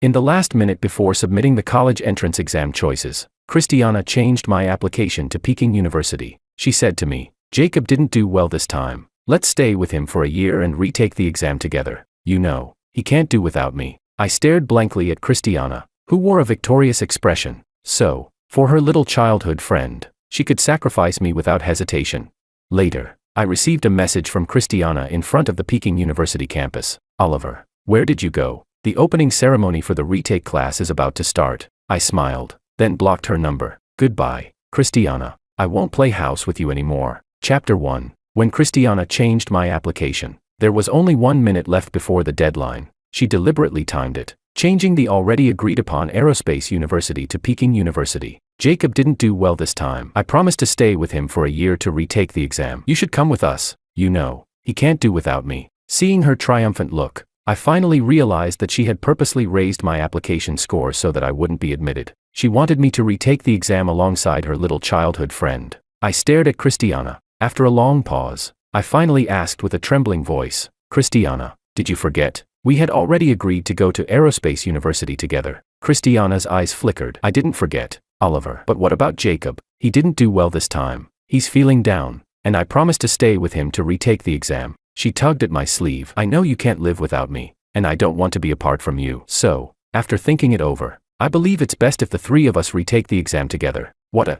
In the last minute before submitting the college entrance exam choices, Christiana changed my application to Peking University. She said to me, "Jacob didn't do well this time. Let's stay with him for a year and retake the exam together. You know, he can't do without me." I stared blankly at Christiana, who wore a victorious expression. So, for her little childhood friend, she could sacrifice me without hesitation. Later, I received a message from Christiana in front of the Peking University campus. "Oliver, where did you go? The opening ceremony for the retake class is about to start." I smiled, then blocked her number. "Goodbye, Christiana. I won't play house with you anymore." Chapter 1. When Christiana changed my application, there was only 1 minute left before the deadline. She deliberately timed it, changing the already agreed upon Aerospace University to Peking University. "Jacob didn't do well this time. I promised to stay with him for a year to retake the exam. You should come with us. You know, he can't do without me." Seeing her triumphant look, I finally realized that she had purposely raised my application score so that I wouldn't be admitted. She wanted me to retake the exam alongside her little childhood friend. I stared at Christiana. After a long pause, I finally asked with a trembling voice, "Christiana, did you forget? We had already agreed to go to Aerospace University together." Christiana's eyes flickered. "I didn't forget, Oliver. But what about Jacob? He didn't do well this time. He's feeling down, and I promised to stay with him to retake the exam." She tugged at my sleeve. "I know you can't live without me, and I don't want to be apart from you. So, after thinking it over, I believe it's best if the three of us retake the exam together."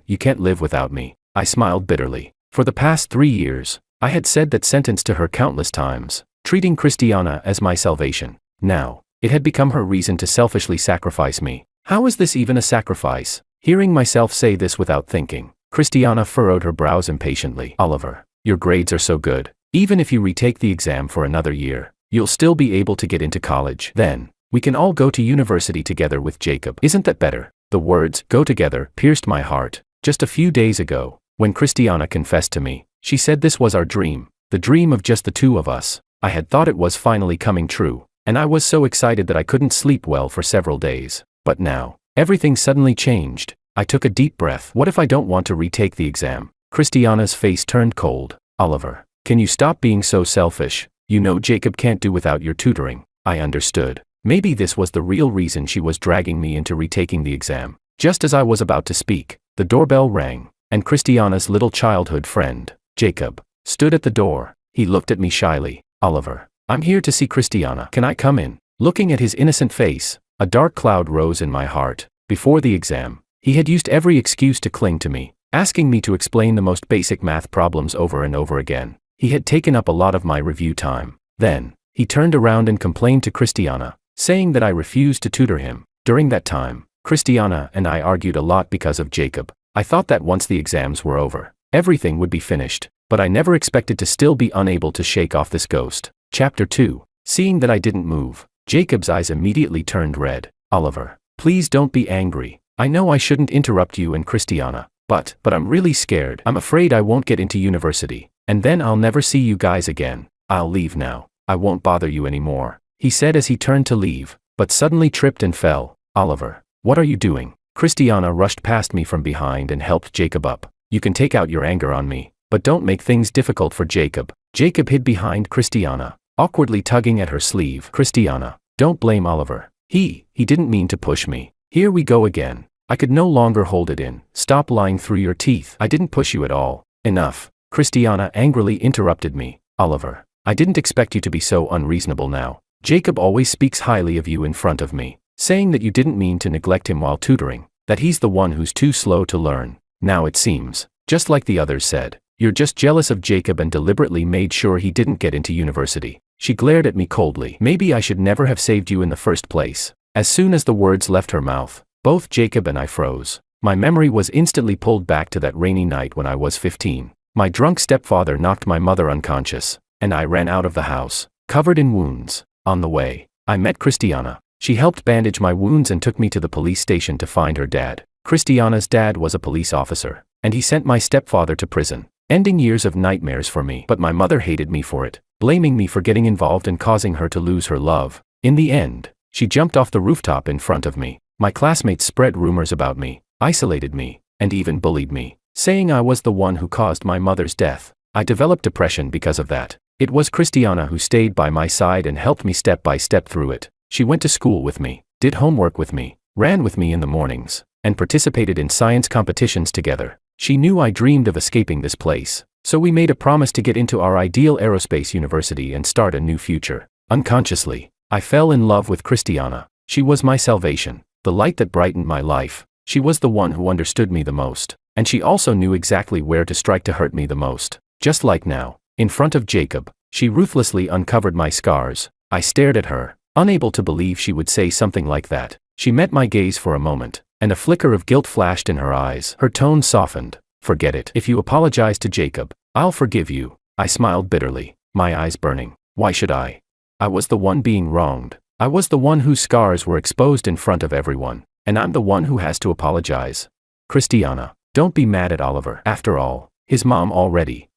You can't live without me." I smiled bitterly. For the past 3 years, I had said that sentence to her countless times, treating Christiana as my salvation. Now, it had become her reason to selfishly sacrifice me. How is this even a sacrifice? Hearing myself say this without thinking, Christiana furrowed her brows impatiently. "Oliver, your grades are so good. Even if you retake the exam for another year, you'll still be able to get into college. Then, we can all go to university together with Jacob. Isn't that better?" The words, "go together," pierced my heart. Just a few days ago, when Christiana confessed to me, she said this was our dream, the dream of just the two of us. I had thought it was finally coming true, and I was so excited that I couldn't sleep well for several days. But now, everything suddenly changed. I took a deep breath. "What if I don't want to retake the exam?" Christiana's face turned cold. "Oliver, can you stop being so selfish? You know Jacob can't do without your tutoring." I understood. Maybe this was the real reason she was dragging me into retaking the exam. Just as I was about to speak, the doorbell rang, and Christiana's little childhood friend, Jacob, stood at the door. He looked at me shyly. "Oliver, I'm here to see Christiana. Can I come in?" Looking at his innocent face, a dark cloud rose in my heart. Before the exam, he had used every excuse to cling to me, asking me to explain the most basic math problems over and over again. He had taken up a lot of my review time. Then, he turned around and complained to Christiana, saying that I refused to tutor him. During that time, Christiana and I argued a lot because of Jacob. I thought that once the exams were over, everything would be finished, but I never expected to still be unable to shake off this ghost. Chapter 2. Seeing that I didn't move, Jacob's eyes immediately turned red. "Oliver, please don't be angry. I know I shouldn't interrupt you and Christiana, but I'm really scared. I'm afraid I won't get into university, and then I'll never see you guys again. I'll leave now. I won't bother you anymore," he said as he turned to leave, but suddenly tripped and fell. "Oliver, what are you doing?" Christiana rushed past me from behind and helped Jacob up. "You can take out your anger on me, but don't make things difficult for Jacob." Jacob hid behind Christiana, awkwardly tugging at her sleeve. "Christiana, don't blame Oliver. He didn't mean to push me." Here we go again. I could no longer hold it in. "Stop lying through your teeth. I didn't push you at all." "Enough." Christiana angrily interrupted me. "Oliver, I didn't expect you to be so unreasonable now. Jacob always speaks highly of you in front of me, saying that you didn't mean to neglect him while tutoring, that he's the one who's too slow to learn. Now it seems, just like the others said, you're just jealous of Jacob and deliberately made sure he didn't get into university." She glared at me coldly. "Maybe I should never have saved you in the first place." As soon as the words left her mouth, both Jacob and I froze. My memory was instantly pulled back to that rainy night when I was 15. My drunk stepfather knocked my mother unconscious, and I ran out of the house, covered in wounds. On the way, I met Christiana. She helped bandage my wounds and took me to the police station to find her dad. Christiana's dad was a police officer, and he sent my stepfather to prison, ending years of nightmares for me. But my mother hated me for it, blaming me for getting involved and causing her to lose her love. In the end, she jumped off the rooftop in front of me. My classmates spread rumors about me, isolated me, and even bullied me, saying I was the one who caused my mother's death. I developed depression because of that. It was Christiana who stayed by my side and helped me step by step through it. She went to school with me, did homework with me, ran with me in the mornings, and participated in science competitions together. She knew I dreamed of escaping this place, so we made a promise to get into our ideal aerospace university and start a new future. Unconsciously, I fell in love with Christiana. She was my salvation, the light that brightened my life. She was the one who understood me the most, and she also knew exactly where to strike to hurt me the most. Just like now, in front of Jacob, she ruthlessly uncovered my scars. I stared at her, unable to believe she would say something like that. She met my gaze for a moment, and a flicker of guilt flashed in her eyes. Her tone softened. Forget it. If you apologize to Jacob, I'll forgive you. I smiled bitterly, my eyes burning. Why should I? I was the one being wronged. I was the one whose scars were exposed in front of everyone, and I'm the one who has to apologize. Christiana, don't be mad at Oliver. After all, his mom already.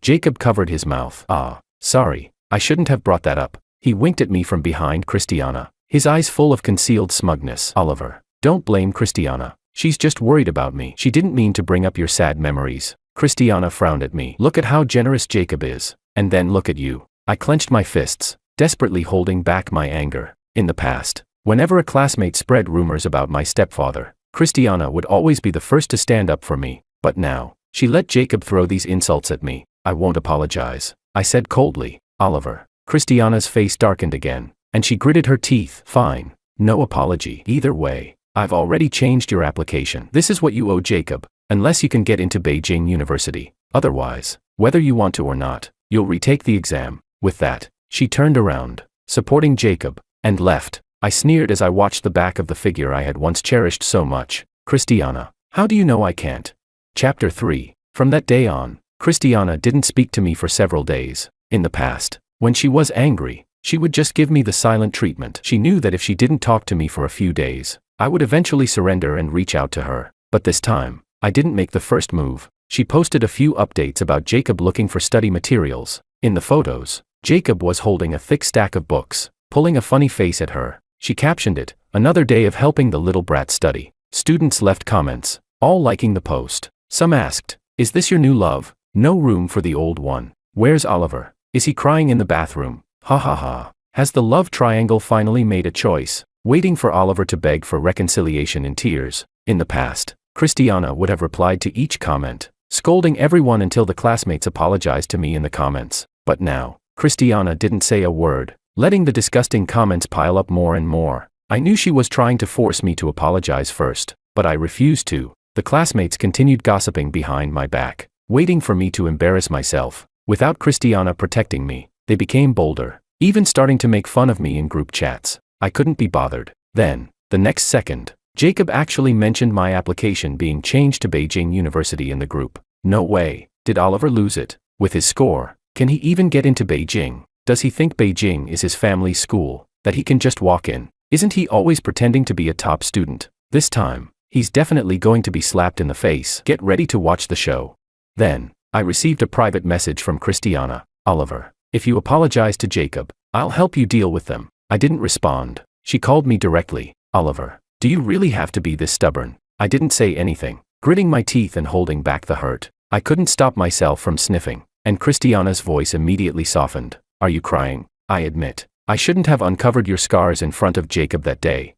Jacob covered his mouth. Sorry, I shouldn't have brought that up. He winked at me from behind Christiana, his eyes full of concealed smugness. Oliver, don't blame Christiana. She's just worried about me. She didn't mean to bring up your sad memories. Christiana frowned at me. Look at how generous Jacob is, and then look at you. I clenched my fists, desperately holding back my anger. In the past, whenever a classmate spread rumors about my stepfather, Christiana would always be the first to stand up for me. But now, she let Jacob throw these insults at me. I won't apologize, I said coldly. Oliver. Christiana's face darkened again, and she gritted her teeth. Fine. No apology. Either way, I've already changed your application. This is what you owe Jacob, unless you can get into Beijing University. Otherwise, whether you want to or not, you'll retake the exam. With that, she turned around, supporting Jacob, and left. I sneered as I watched the back of the figure I had once cherished so much. Christiana, how do you know I can't? Chapter 3. From that day on, Christiana didn't speak to me for several days. In the past, when she was angry, she would just give me the silent treatment. She knew that if she didn't talk to me for a few days, I would eventually surrender and reach out to her. But this time, I didn't make the first move. She posted a few updates about Jacob looking for study materials. In the photos, Jacob was holding a thick stack of books, pulling a funny face at her. She captioned it, "Another day of helping the little brat study." Students left comments, all liking the post. Some asked, "Is this your new love? No room for the old one. Where's Oliver? Is he crying in the bathroom? Ha ha ha." Has the love triangle finally made a choice, waiting for Oliver to beg for reconciliation in tears? In the past, Christiana would have replied to each comment, scolding everyone until the classmates apologized to me in the comments. But now, Christiana didn't say a word, letting the disgusting comments pile up more and more. I knew she was trying to force me to apologize first, but I refused to. The classmates continued gossiping behind my back, waiting for me to embarrass myself. Without Christiana protecting me, they became bolder, even starting to make fun of me in group chats. I couldn't be bothered. Then, the next second, Jacob actually mentioned my application being changed to Beijing University in the group. No way. Did Oliver lose it? With his score, can he even get into Beijing? Does he think Beijing is his family's school, that he can just walk in? Isn't he always pretending to be a top student? This time, he's definitely going to be slapped in the face. Get ready to watch the show. Then, I received a private message from Christiana. "Oliver, if you apologize to Jacob, I'll help you deal with them." I didn't respond. She called me directly. "Oliver, do you really have to be this stubborn?" I didn't say anything, gritting my teeth and holding back the hurt. I couldn't stop myself from sniffing, and Christiana's voice immediately softened. "Are you crying?" I admit, I shouldn't have uncovered your scars in front of Jacob that day.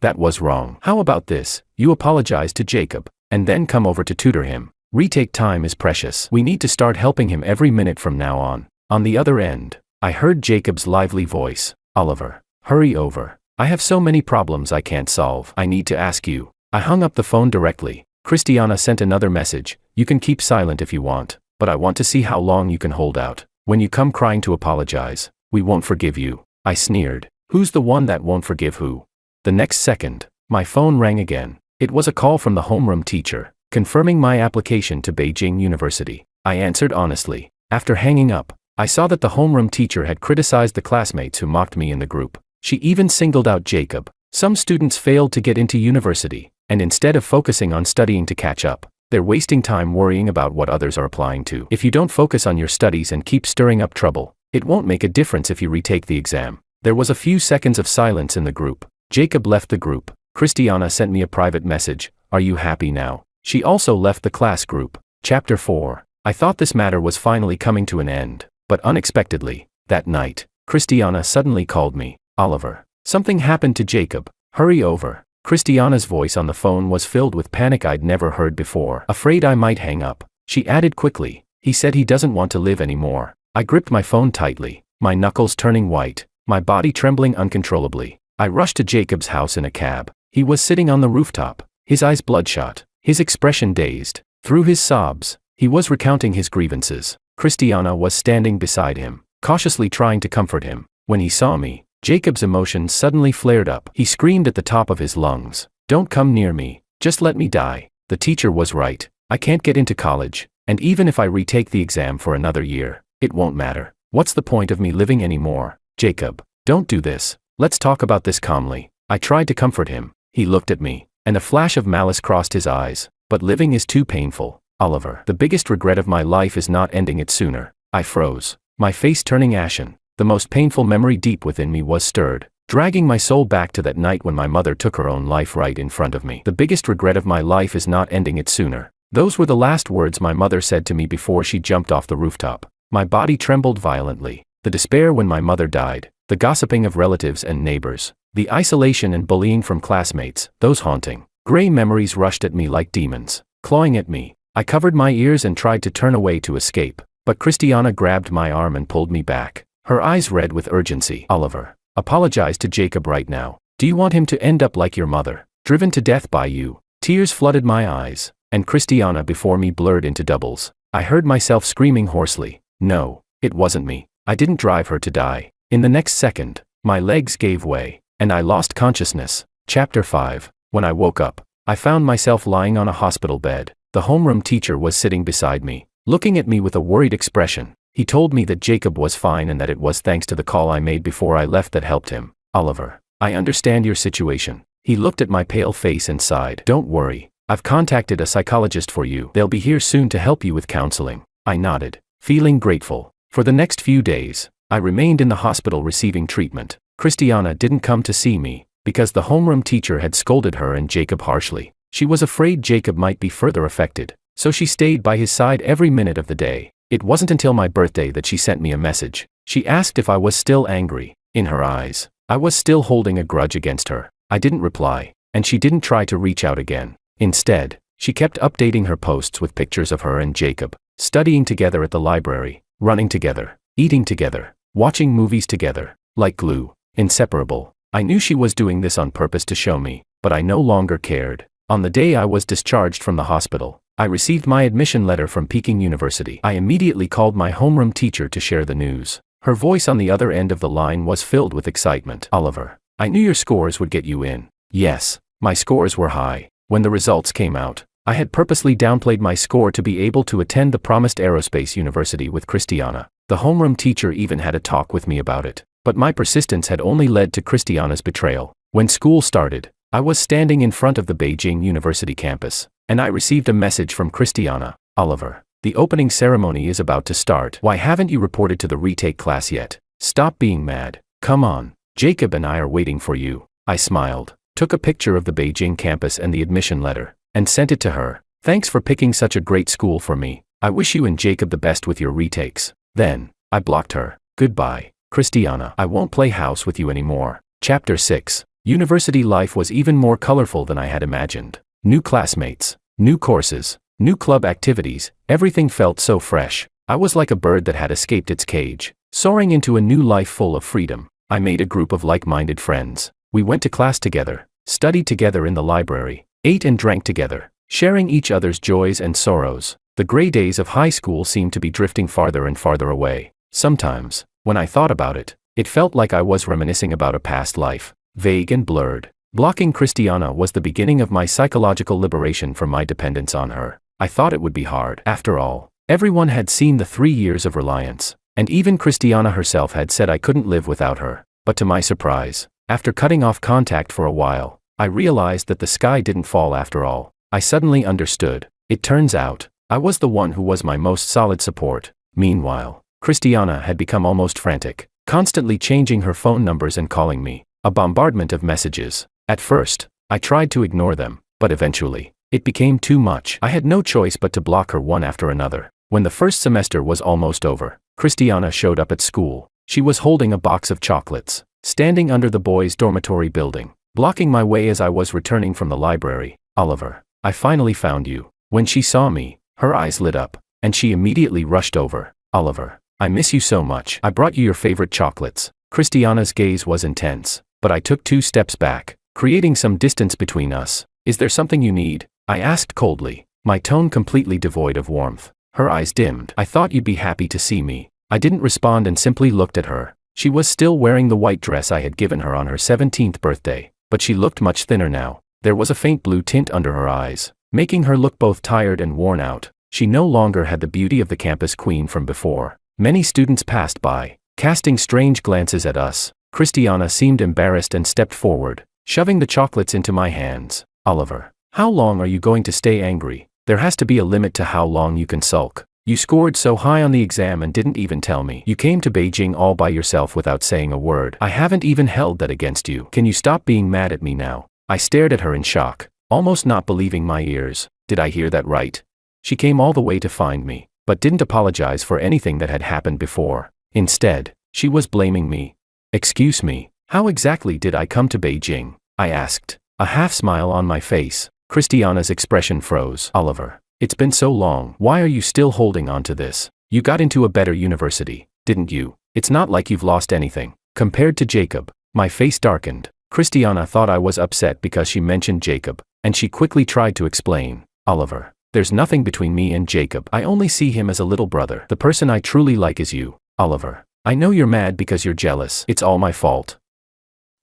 That was wrong. How about this? You apologize to Jacob, and then come over to tutor him. Retake time is precious. We need to start helping him every minute from now on. On the other end, I heard Jacob's lively voice. "Oliver, hurry over. I have so many problems I can't solve. I need to ask you." I hung up the phone directly. Christiana sent another message. "You can keep silent if you want, but I want to see how long you can hold out. When you come crying to apologize, we won't forgive you." I sneered. Who's the one that won't forgive who? The next second, my phone rang again. It was a call from the homeroom teacher, confirming my application to Beijing University. I answered honestly. After hanging up, I saw that the homeroom teacher had criticized the classmates who mocked me in the group. She even singled out Jacob. Some students failed to get into university, and instead of focusing on studying to catch up, they're wasting time worrying about what others are applying to. If you don't focus on your studies and keep stirring up trouble, it won't make a difference if you retake the exam. There was a few seconds of silence in the group. Jacob left the group. Christiana sent me a private message. "Are you happy now?" She also left the class group. Chapter 4. I thought this matter was finally coming to an end, but unexpectedly, that night, Christiana suddenly called me. "Oliver, Something happened to Jacob. Hurry over. Christiana's voice on the phone was filled with panic I'd never heard before. Afraid I might hang up, she added quickly. He said he doesn't want to live anymore. I gripped my phone tightly, my knuckles turning white, my body trembling uncontrollably. I rushed to Jacob's house in a cab. He was sitting on the rooftop, his eyes bloodshot, his expression dazed. Through his sobs, he was recounting his grievances. Christiana was standing beside him, cautiously trying to comfort him. When he saw me, Jacob's emotions suddenly flared up. He screamed at the top of his lungs, "Don't come near me, just let me die." The teacher was right. I can't get into college, and even if I retake the exam for another year, it won't matter. What's the point of me living anymore? Jacob, don't do this. Let's talk about this calmly. I tried to comfort him. He looked at me, and a flash of malice crossed his eyes. But living is too painful, Oliver. The biggest regret of my life is not ending it sooner. I froze, my face turning ashen. The most painful memory deep within me was stirred, dragging my soul back to that night when my mother took her own life right in front of me. The biggest regret of my life is not ending it sooner. Those were the last words my mother said to me before she jumped off the rooftop. My body trembled violently. The despair when my mother died, the gossiping of relatives and neighbors, the isolation and bullying from classmates, those haunting, gray memories rushed at me like demons, clawing at me. I covered my ears and tried to turn away to escape, but Christiana grabbed my arm and pulled me back, her eyes red with urgency. Oliver, apologize to Jacob right now. Do you want him to end up like your mother, driven to death by you? Tears flooded my eyes, and Christiana before me blurred into doubles. I heard myself screaming hoarsely, "No, it wasn't me. I didn't drive her to die." In the next second, my legs gave way, and I lost consciousness. Chapter 5. When I woke up, I found myself lying on a hospital bed. The homeroom teacher was sitting beside me, looking at me with a worried expression. He told me that Jacob was fine and that it was thanks to the call I made before I left that helped him. "Oliver, I understand your situation." He looked at my pale face and sighed. "Don't worry, I've contacted a psychologist for you. They'll be here soon to help you with counseling." I nodded, feeling grateful. For the next few days, I remained in the hospital receiving treatment. Christiana didn't come to see me, because the homeroom teacher had scolded her and Jacob harshly. She was afraid Jacob might be further affected, so she stayed by his side every minute of the day. It wasn't until my birthday that she sent me a message. She asked if I was still angry. In her eyes, I was still holding a grudge against her. I didn't reply, and she didn't try to reach out again. Instead, she kept updating her posts with pictures of her and Jacob, studying together at the library, running together, eating together, watching movies together, like glue, inseparable. I knew she was doing this on purpose to show me, but I no longer cared. On the day I was discharged from the hospital, I received my admission letter from Peking University. I immediately called my homeroom teacher to share the news. Her voice on the other end of the line was filled with excitement. "Oliver, I knew your scores would get you in." Yes, my scores were high. When the results came out, I had purposely downplayed my score to be able to attend the promised aerospace university with Christiana. The homeroom teacher even had a talk with me about it. But my persistence had only led to Christiana's betrayal. When school started, I was standing in front of the Beijing University campus, and I received a message from Christiana. "Oliver, the opening ceremony is about to start. Why haven't you reported to the retake class yet? Stop being mad. Come on. Jacob and I are waiting for you." I smiled, took a picture of the Beijing campus and the admission letter, and sent it to her. "Thanks for picking such a great school for me. I wish you and Jacob the best with your retakes." Then, I blocked her. "Goodbye, Christiana. I won't play house with you anymore." Chapter 6. University life was even more colorful than I had imagined. New classmates, new courses, new club activities, everything felt so fresh. I was like a bird that had escaped its cage, soaring into a new life full of freedom. I made a group of like-minded friends. We went to class together, studied together in the library, ate and drank together, sharing each other's joys and sorrows. The gray days of high school seemed to be drifting farther and farther away. Sometimes, when I thought about it, it felt like I was reminiscing about a past life, vague and blurred. Blocking Christiana was the beginning of my psychological liberation from my dependence on her. I thought it would be hard. After all, everyone had seen the 3 years of reliance, and even Christiana herself had said I couldn't live without her. But to my surprise, after cutting off contact for a while, I realized that the sky didn't fall after all. I suddenly understood. It turns out, I was the one who was my most solid support. Meanwhile, Christiana had become almost frantic, constantly changing her phone numbers and calling me. A bombardment of messages. At first, I tried to ignore them, but eventually, it became too much. I had no choice but to block her one after another. When the first semester was almost over, Christiana showed up at school. She was holding a box of chocolates. standing under the boys' dormitory building, blocking my way as I was returning from the library. Oliver, I finally found you. When she saw me, her eyes lit up, and she immediately rushed over. Oliver, I miss you so much. I brought you your favorite chocolates. Christiana's gaze was intense, but I took 2 steps back, creating some distance between us. Is there something you need? I asked coldly, my tone completely devoid of warmth. Her eyes dimmed. I thought you'd be happy to see me. I didn't respond and simply looked at her. She was still wearing the white dress I had given her on her 17th birthday, but she looked much thinner now. There was a faint blue tint under her eyes, making her look both tired and worn out. She no longer had the beauty of the campus queen from before. Many students passed by, casting strange glances at us. Christiana seemed embarrassed and stepped forward, shoving the chocolates into my hands. Oliver, how long are you going to stay angry? There has to be a limit to how long you can sulk. You scored so high on the exam and didn't even tell me. You came to Beijing all by yourself without saying a word. I haven't even held that against you. Can you stop being mad at me now? I stared at her in shock, almost not believing my ears. Did I hear that right? She came all the way to find me, but didn't apologize for anything that had happened before. Instead, she was blaming me. Excuse me, how exactly did I come to Beijing? I asked, a half smile on my face. Christiana's expression froze. Oliver, it's been so long. Why are you still holding on to this? You got into a better university, didn't you? It's not like you've lost anything. Compared to Jacob, my face darkened. Christiana thought I was upset because she mentioned Jacob, and she quickly tried to explain. Oliver, there's nothing between me and Jacob. I only see him as a little brother. The person I truly like is you. Oliver, I know you're mad because you're jealous. It's all my fault.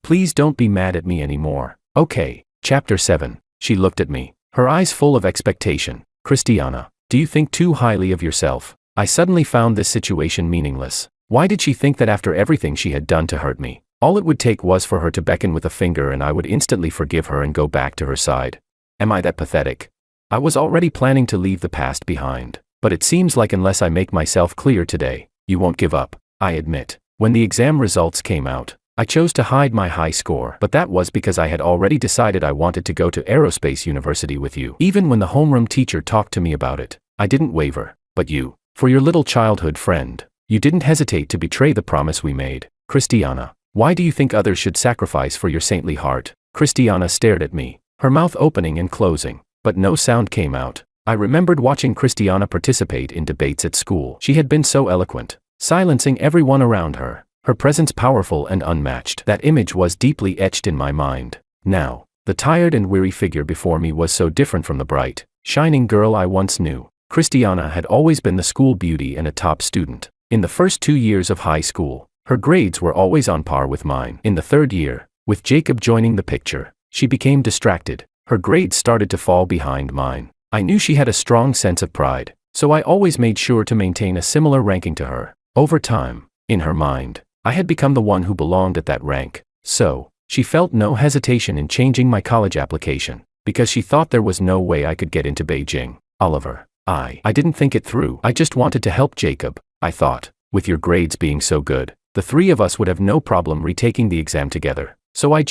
Please don't be mad at me anymore. Okay. Chapter 7. She looked at me, her eyes full of expectation. Christiana, do you think too highly of yourself? I suddenly found this situation meaningless. Why did she think that after everything she had done to hurt me, all it would take was for her to beckon with a finger and I would instantly forgive her and go back to her side? Am I that pathetic? I was already planning to leave the past behind, but it seems like unless I make myself clear today, you won't give up. I admit, when the exam results came out, I chose to hide my high score, but that was because I had already decided I wanted to go to Aerospace University with you. Even when the homeroom teacher talked to me about it, I didn't waver. But you, for your little childhood friend, you didn't hesitate to betray the promise we made. Christiana, why do you think others should sacrifice for your saintly heart? Christiana stared at me, her mouth opening and closing, but no sound came out. I remembered watching Christiana participate in debates at school. She had been so eloquent, silencing everyone around her. Her presence powerful and unmatched. That image was deeply etched in my mind. Now, the tired and weary figure before me was so different from the bright, shining girl I once knew. Christiana had always been the school beauty and a top student. In the first 2 years of high school, her grades were always on par with mine. In the 3rd year, with Jacob joining the picture, she became distracted. Her grades started to fall behind mine. I knew she had a strong sense of pride, so I always made sure to maintain a similar ranking to her. Over time, in her mind, I had become the one who belonged at that rank, so she felt no hesitation in changing my college application, because she thought there was no way I could get into Beijing. Oliver, I didn't think it through. I just wanted to help Jacob. I thought, with your grades being so good, the 3 of us would have no problem retaking the exam together. So I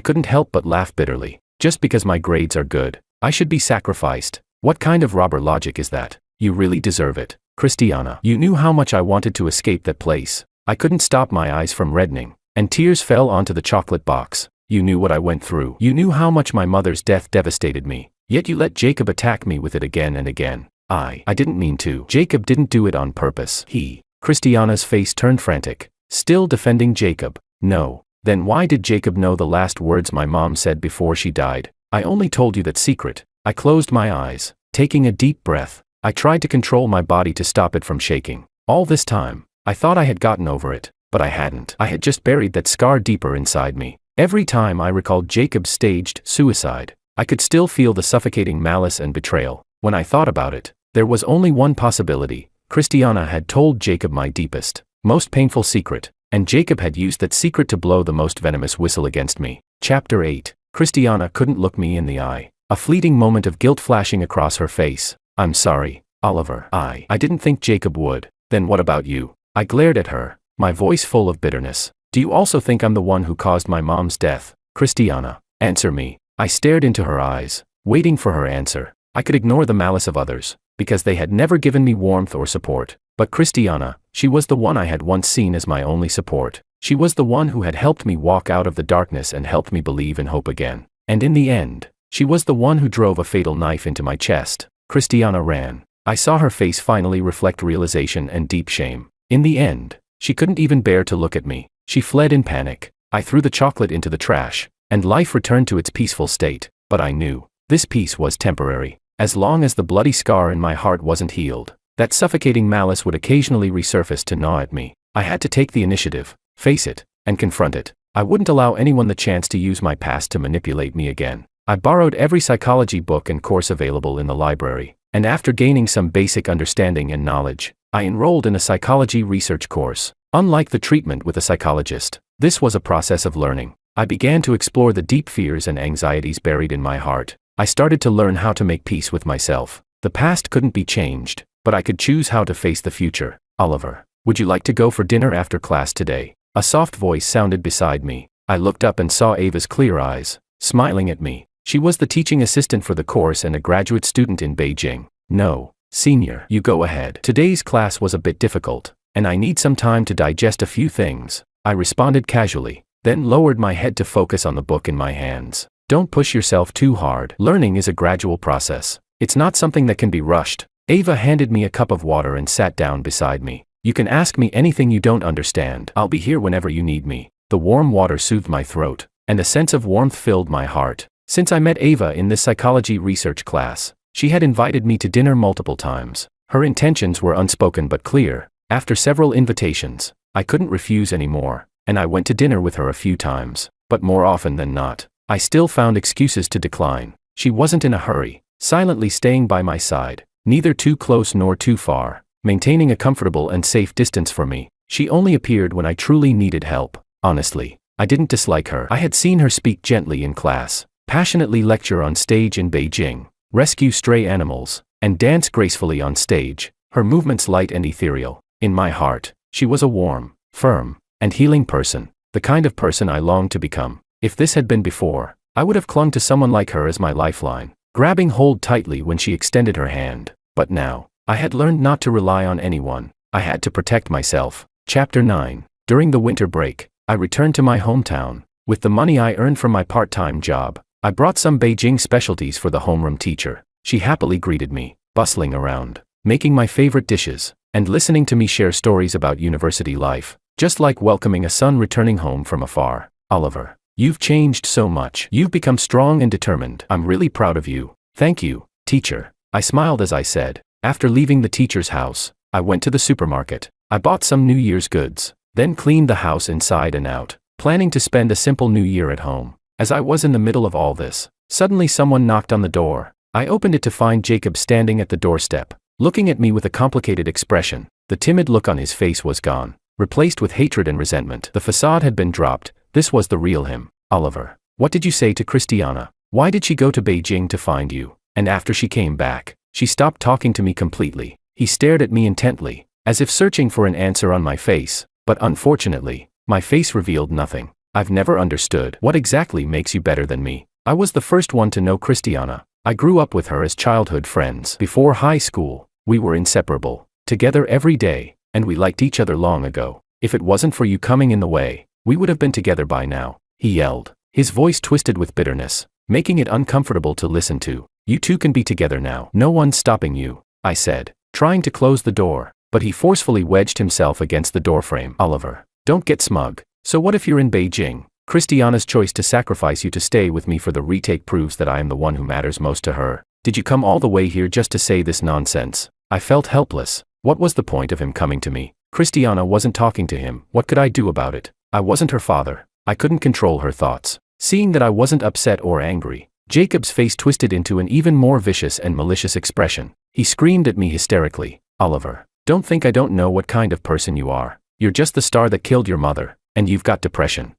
couldn't help but laugh bitterly. Just because my grades are good, I should be sacrificed. What kind of robber logic is that? You really deserve it. Christiana, you knew how much I wanted to escape that place. I couldn't stop my eyes from reddening, and tears fell onto the chocolate box. You knew what I went through. You knew how much my mother's death devastated me, yet you let Jacob attack me with it again and again. I didn't mean to. Jacob didn't do it on purpose. Christiana's face turned frantic, still defending Jacob. No. Then why did Jacob know the last words my mom said before she died? I only told you that secret. I closed my eyes, taking a deep breath. I tried to control my body to stop it from shaking. All this time, I thought I had gotten over it, but I hadn't. I had just buried that scar deeper inside me. Every time I recalled Jacob's staged suicide, I could still feel the suffocating malice and betrayal. When I thought about it, there was only one possibility. Christiana had told Jacob my deepest, most painful secret, and Jacob had used that secret to blow the most venomous whistle against me. Chapter 8. Christiana couldn't look me in the eye, a fleeting moment of guilt flashing across her face. I'm sorry, Oliver. I didn't think Jacob would. Then what about you? I glared at her, my voice full of bitterness. Do you also think I'm the one who caused my mom's death? Christiana, answer me. I stared into her eyes, waiting for her answer. I could ignore the malice of others, because they had never given me warmth or support. But Christiana, she was the one I had once seen as my only support. She was the one who had helped me walk out of the darkness and helped me believe in hope again. And in the end, she was the one who drove a fatal knife into my chest. Christiana ran. I saw her face finally reflect realization and deep shame. In the end, she couldn't even bear to look at me. She fled in panic. I threw the chocolate into the trash, and life returned to its peaceful state. But I knew, this peace was temporary. As long as the bloody scar in my heart wasn't healed, that suffocating malice would occasionally resurface to gnaw at me. I had to take the initiative, face it, and confront it. I wouldn't allow anyone the chance to use my past to manipulate me again. I borrowed every psychology book and course available in the library, and after gaining some basic understanding and knowledge, I enrolled in a psychology research course. Unlike the treatment with a psychologist, this was a process of learning. I began to explore the deep fears and anxieties buried in my heart. I started to learn how to make peace with myself. The past couldn't be changed, but I could choose how to face the future. Oliver, would you like to go for dinner after class today? A soft voice sounded beside me. I looked up and saw Ava's clear eyes, smiling at me. She was the teaching assistant for the course and a graduate student in Beijing. No, senior, you go ahead. Today's class was a bit difficult, and I need some time to digest a few things. I responded casually, then lowered my head to focus on the book in my hands. Don't push yourself too hard. Learning is a gradual process. It's not something that can be rushed. Ava handed me a cup of water and sat down beside me. You can ask me anything you don't understand. I'll be here whenever you need me. The warm water soothed my throat, and a sense of warmth filled my heart. Since I met Ava in this psychology research class, she had invited me to dinner multiple times. Her intentions were unspoken but clear. After several invitations, I couldn't refuse anymore, and I went to dinner with her a few times, but more often than not, I still found excuses to decline. She wasn't in a hurry, silently staying by my side, neither too close nor too far, maintaining a comfortable and safe distance for me. She only appeared when I truly needed help. Honestly, I didn't dislike her. I had seen her speak gently in class, passionately lecture on stage in Beijing, rescue stray animals, and dance gracefully on stage, her movements light and ethereal. In my heart, she was a warm, firm, and healing person, the kind of person I longed to become. If this had been before, I would have clung to someone like her as my lifeline, grabbing hold tightly when she extended her hand. But now, I had learned not to rely on anyone. I had to protect myself. Chapter 9. During the winter break, I returned to my hometown. With the money I earned from my part-time job, I brought some Beijing specialties for the homeroom teacher. She happily greeted me, bustling around, making my favorite dishes, and listening to me share stories about university life, just like welcoming a son returning home from afar. Oliver, you've changed so much. You've become strong and determined. I'm really proud of you. Thank you, teacher. I smiled as I said. After leaving the teacher's house, I went to the supermarket. I bought some New Year's goods, then cleaned the house inside and out, planning to spend a simple New Year at home. As I was in the middle of all this, suddenly someone knocked on the door. I opened it to find Jacob standing at the doorstep, looking at me with a complicated expression. The timid look on his face was gone, replaced with hatred and resentment. The facade had been dropped. This was the real him. Oliver, what did you say to Christiana? Why did she go to Beijing to find you? And after she came back, she stopped talking to me completely. He stared at me intently, as if searching for an answer on my face, but unfortunately, my face revealed nothing. I've never understood. What exactly makes you better than me? I was the first one to know Christiana. I grew up with her as childhood friends. Before high school, we were inseparable, together every day, and we liked each other long ago. If it wasn't for you coming in the way, we would have been together by now, he yelled, his voice twisted with bitterness, making it uncomfortable to listen to. You two can be together now. No one's stopping you, I said, trying to close the door, but he forcefully wedged himself against the doorframe. Oliver, don't get smug. So what if you're in Beijing? Christiana's choice to sacrifice you to stay with me for the retake proves that I am the one who matters most to her. Did you come all the way here just to say this nonsense? I felt helpless. What was the point of him coming to me? Christiana wasn't talking to him. What could I do about it? I wasn't her father. I couldn't control her thoughts. Seeing that I wasn't upset or angry, Jacob's face twisted into an even more vicious and malicious expression. He screamed at me hysterically. Oliver, don't think I don't know what kind of person you are. You're just the star that killed your mother, and you've got depression.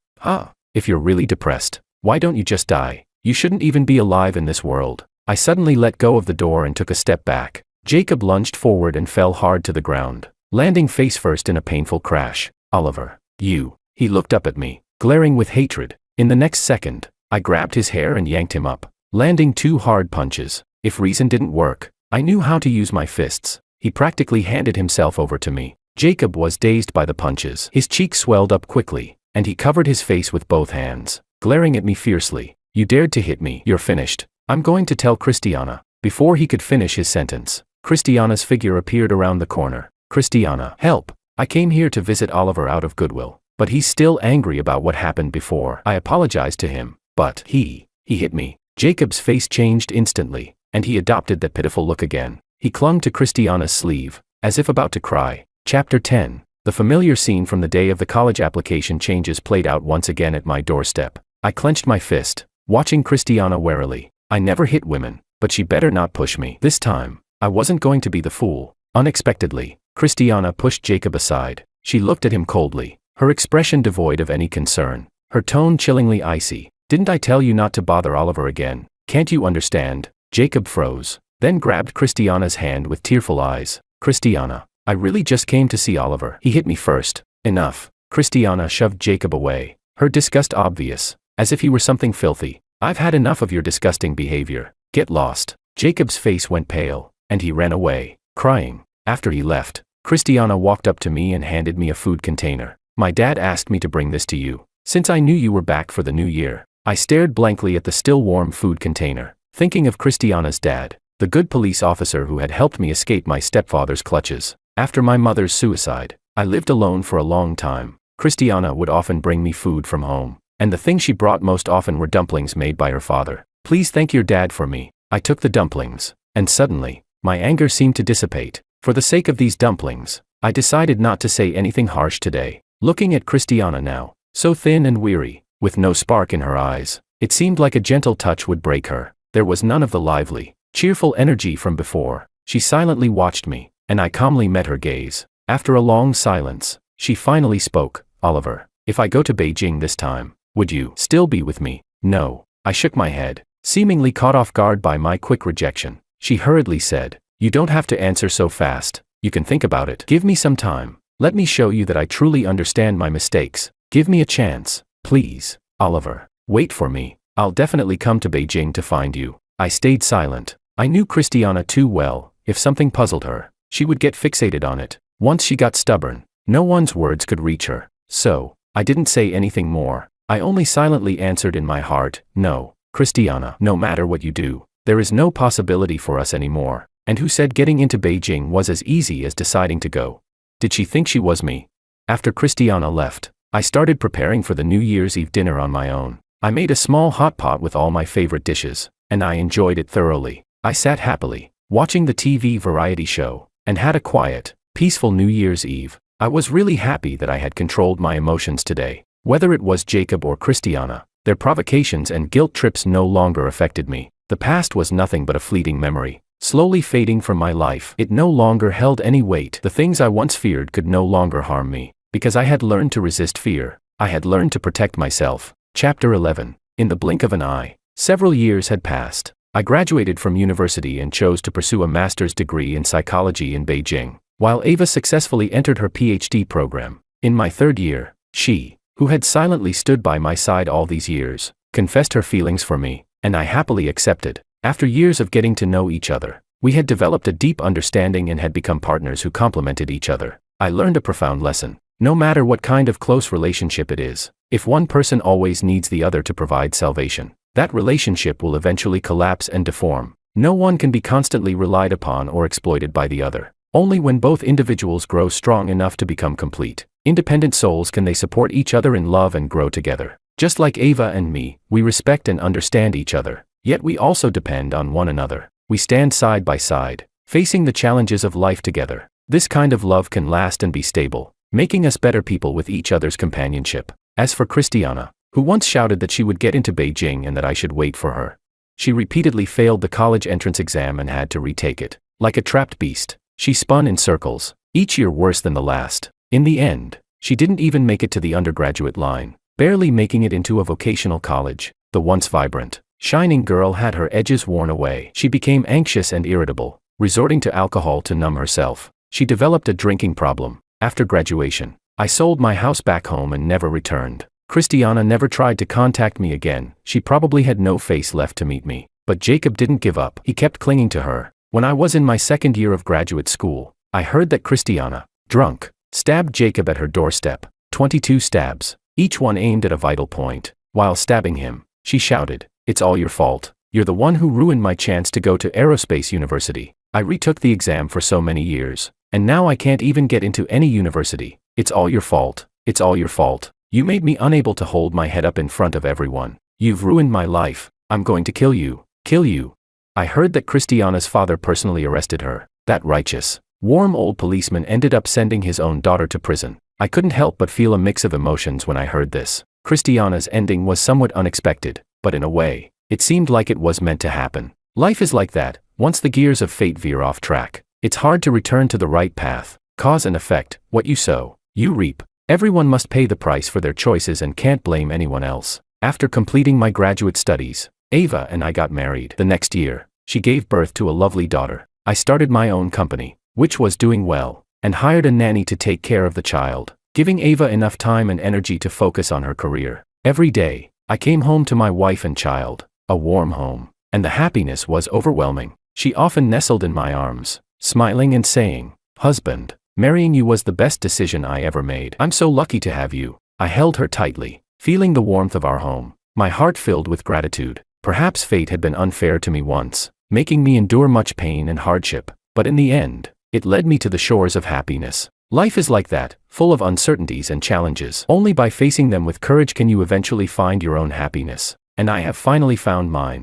If you're really depressed, why don't you just die? You shouldn't even be alive in this world. I suddenly let go of the door and took a step back. Jacob lunged forward and fell hard to the ground, landing face first in a painful crash. Oliver, you. He looked up at me, glaring with hatred. In the next second, I grabbed his hair and yanked him up, landing 2 hard punches. If reason didn't work, I knew how to use my fists. He practically handed himself over to me. Jacob was dazed by the punches. His cheeks swelled up quickly, and he covered his face with both hands, glaring at me fiercely. You dared to hit me. You're finished. I'm going to tell Christiana. Before he could finish his sentence, Christiana's figure appeared around the corner. Christiana, help. I came here to visit Oliver out of goodwill, but he's still angry about what happened before. I apologized to him, but he hit me. Jacob's face changed instantly, and he adopted that pitiful look again. He clung to Christiana's sleeve, as if about to cry. Chapter 10. The familiar scene from the day of the college application changes played out once again at my doorstep. I clenched my fist, watching Christiana warily. I never hit women, but she better not push me. This time, I wasn't going to be the fool. Unexpectedly, Christiana pushed Jacob aside. She looked at him coldly, her expression devoid of any concern, her tone chillingly icy. Didn't I tell you not to bother Oliver again? Can't you understand? Jacob froze, then grabbed Christiana's hand with tearful eyes. Christiana, I really just came to see Oliver. He hit me first. Enough. Christiana shoved Jacob away, her disgust obvious, as if he were something filthy. I've had enough of your disgusting behavior. Get lost. Jacob's face went pale, and he ran away, crying. After he left, Christiana walked up to me and handed me a food container. My dad asked me to bring this to you, since I knew you were back for the new year. I stared blankly at the still warm food container, thinking of Christiana's dad, the good police officer who had helped me escape my stepfather's clutches. After my mother's suicide, I lived alone for a long time. Christiana would often bring me food from home, and the thing she brought most often were dumplings made by her father. Please thank your dad for me. I took the dumplings, and suddenly, my anger seemed to dissipate. For the sake of these dumplings, I decided not to say anything harsh today. Looking at Christiana now, so thin and weary, with no spark in her eyes, it seemed like a gentle touch would break her. There was none of the lively, cheerful energy from before. She silently watched me, and I calmly met her gaze. After a long silence, she finally spoke. Oliver, if I go to Beijing this time, would you still be with me? No. I shook my head, seemingly caught off guard by my quick rejection. She hurriedly said, you don't have to answer so fast. You can think about it. Give me some time. Let me show you that I truly understand my mistakes. Give me a chance, please. Oliver, wait for me. I'll definitely come to Beijing to find you. I stayed silent. I knew Christiana too well. If something puzzled her, she would get fixated on it. Once she got stubborn, no one's words could reach her. So, I didn't say anything more. I only silently answered in my heart, no, Christiana, no matter what you do, there is no possibility for us anymore. And who said getting into Beijing was as easy as deciding to go? Did she think she was me? After Christiana left, I started preparing for the New Year's Eve dinner on my own. I made a small hot pot with all my favorite dishes, and I enjoyed it thoroughly. I sat happily, watching the TV variety show, and had a quiet, peaceful New Year's Eve. I was really happy that I had controlled my emotions today. Whether it was Jacob or Christiana, their provocations and guilt trips no longer affected me. The past was nothing but a fleeting memory, slowly fading from my life. It no longer held any weight. The things I once feared could no longer harm me, because I had learned to resist fear. I had learned to protect myself. Chapter 11. In the blink of an eye, several years had passed. I graduated from university and chose to pursue a master's degree in psychology in Beijing, while Ava successfully entered her PhD program. In my third year, she, who had silently stood by my side all these years, confessed her feelings for me, and I happily accepted. After years of getting to know each other, we had developed a deep understanding and had become partners who complemented each other. I learned a profound lesson. No matter what kind of close relationship it is, if one person always needs the other to provide salvation, that relationship will eventually collapse and deform. No one can be constantly relied upon or exploited by the other. Only when both individuals grow strong enough to become complete, independent souls can they support each other in love and grow together. Just like Ava and me, we respect and understand each other, yet we also depend on one another. We stand side by side, facing the challenges of life together. This kind of love can last and be stable, making us better people with each other's companionship. As for Christiana, who once shouted that she would get into Beijing and that I should wait for her, she repeatedly failed the college entrance exam and had to retake it. Like a trapped beast, she spun in circles, each year worse than the last. In the end, she didn't even make it to the undergraduate line, barely making it into a vocational college. The once vibrant, shining girl had her edges worn away. She became anxious and irritable, resorting to alcohol to numb herself. She developed a drinking problem. After graduation, I sold my house back home and never returned. Christiana never tried to contact me again. She probably had no face left to meet me. But Jacob didn't give up. He kept clinging to her. When I was in my second year of graduate school, I heard that Christiana, drunk, stabbed Jacob at her doorstep. 22 stabs, each one aimed at a vital point. While stabbing him, she shouted, "It's all your fault. You're the one who ruined my chance to go to aerospace university. I retook the exam for so many years, and now I can't even get into any university. It's all your fault. It's all your fault. You made me unable to hold my head up in front of everyone. You've ruined my life. I'm going to kill you. Kill you." I heard that Christiana's father personally arrested her. That righteous, warm old policeman ended up sending his own daughter to prison. I couldn't help but feel a mix of emotions when I heard this. Christiana's ending was somewhat unexpected, but in a way, it seemed like it was meant to happen. Life is like that. Once the gears of fate veer off track, it's hard to return to the right path. Cause and effect, what you sow, you reap. Everyone must pay the price for their choices and can't blame anyone else. After completing my graduate studies, Ava and I got married. The next year, she gave birth to a lovely daughter. I started my own company, which was doing well, and hired a nanny to take care of the child, giving Ava enough time and energy to focus on her career. Every day, I came home to my wife and child, a warm home, and the happiness was overwhelming. She often nestled in my arms, smiling and saying, "Husband, marrying you was the best decision I ever made. I'm so lucky to have you." I held her tightly, feeling the warmth of our home, my heart filled with gratitude. Perhaps fate had been unfair to me once, making me endure much pain and hardship, but in the end, it led me to the shores of happiness. Life is like that, full of uncertainties and challenges. Only by facing them with courage can you eventually find your own happiness. And I have finally found mine.